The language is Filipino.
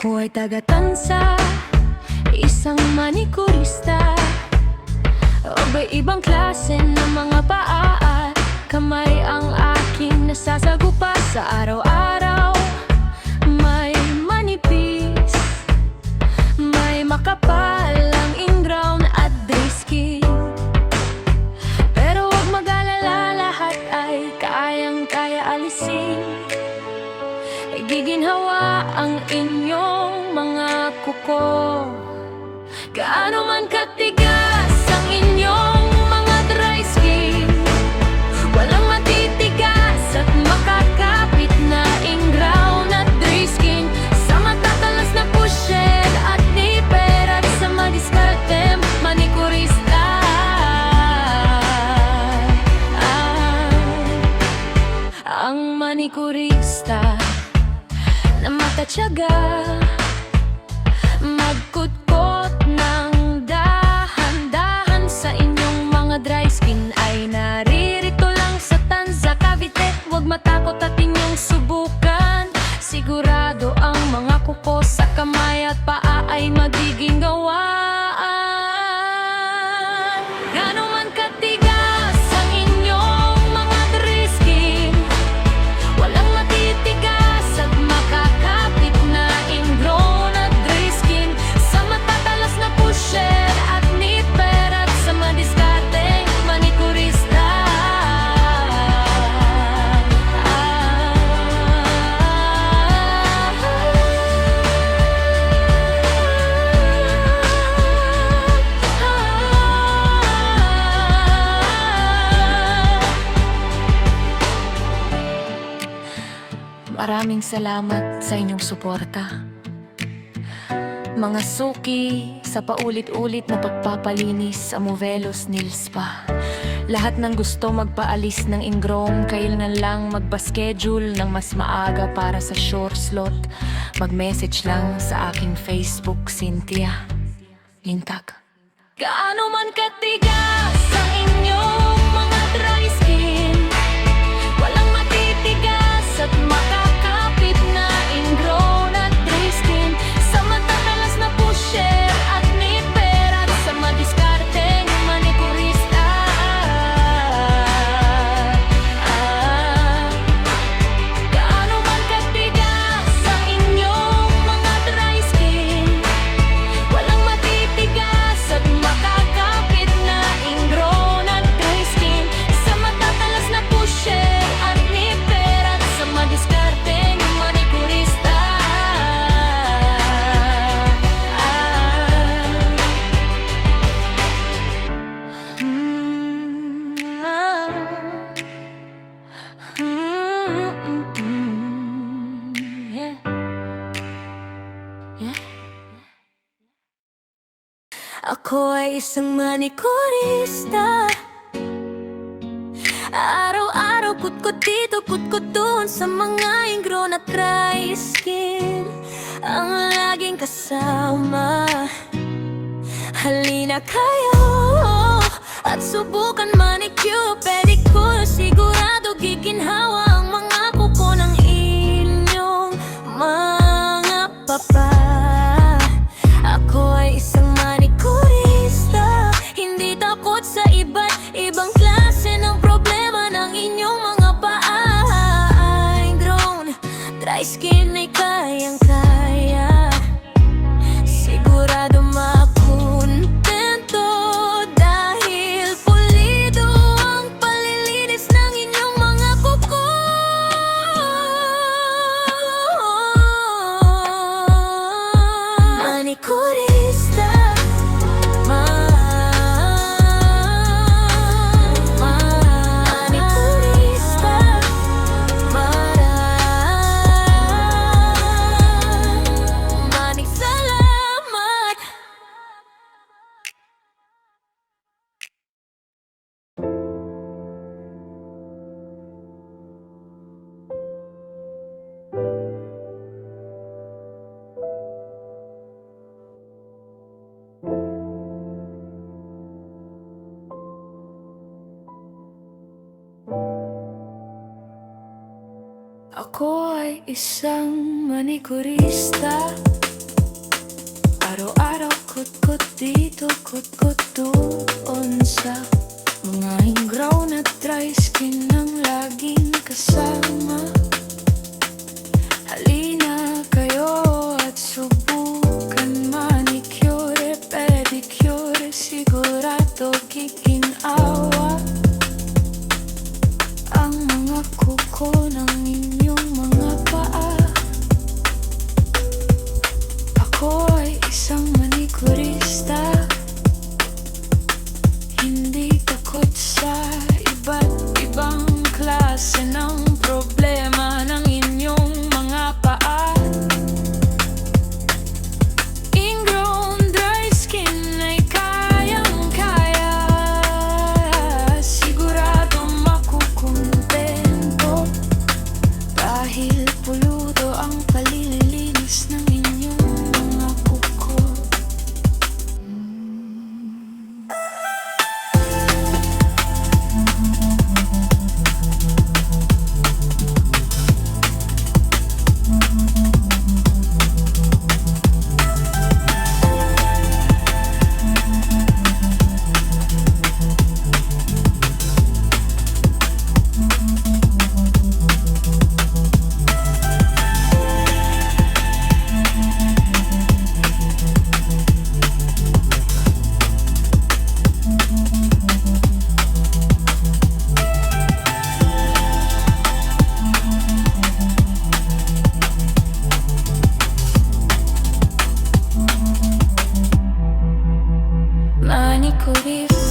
Ako ay taga-Tansa, isang manikurista. Iba-ibang klase ng mga paa at kamay ang aking nasasagupa sa araw-araw. May manipis, may makapal ang ingrown at dry skin. Pero huwag mag-alala, lahat ay kayang-kaya alisin. Giginhawa ang inyong mga kuko. Gaano man katigas ang inyong mga dry skin, walang matitigas at makakapit na ingrown at dry skin. Sa matatalas na pushed at nipper at sa madiskartem manikurista. Ang manikurista na matatyaga, magkutkot ng dahan-dahan sa inyong mga dry skin ay naririto lang sa Tanza, Cavite. Huwag matakot at inyong subukan. Sigurado ang mga kuko sa kamay at paa ay magiging gawaan. Gaano man katigas ang inyong mga dry skin, walang matitigas at makakapit na ingrown at dry skin. Sa matatalas na pushed at nipper at sa madiskarteng manikurista. Maraming salamat sa inyong suporta, mga suki, sa paulit-ulit na pagpapalinis sa Movelos Nail Spa. Lahat ng gusto magpaalis ng ingrown, kailan lang magpa-schedule ng mas maaga para sa sure slot. Mag-message lang sa aking Facebook, Cynthia Lintag. Gaano man katigas ang inyong mga dry skin, walang matitigas at makakapit na ingrown at dry skin. Sa matatalas na pusher at nipper at sa madiskarteng manikurista. Gaano man katigas ang inyong mga dry skin, walang matitigas at makakapit na ingrown at dry skin. Sa matatalas na pusher at nipper at sa madiskarteng manikurista. Yeah. Yeah. Ako ay isang manikurista. Araw-araw kutkot dito, kutkot doon sa mga ingrown at dry skin ang laging kasama. Halina kayo at subukan manicure, pedicure. Sigurado giginhawa ang mga kuko ng inyong mga papa. Ako ay isang manikurista, hindi takot sa iba't ibang klase ng problema ng inyong mga paa. Ingrown, dry skin ay kayang-kaya. Sigurado makontento dahil pulido ang palilinis ng inyong mga kuko. Manikurista. Manikurista. Maraming salamat. Ako ay isang manikurista. Kutkot dito, kutkot doon sa mga ingraw na dry skin ang laging kasama. Halina kayo at subukan manicure, pedicure, sigurado giginawa ang mga kuko ng inyong mga paa. Ako ay isang manikurista, hindi takot sa iba't ibang klase ng problema ng inyong mga paa. Ingrown dry skin ay kayang-kaya, sigurado makukuntento dahil puludo ang palilinis ng inyong mga kuko. Manicurista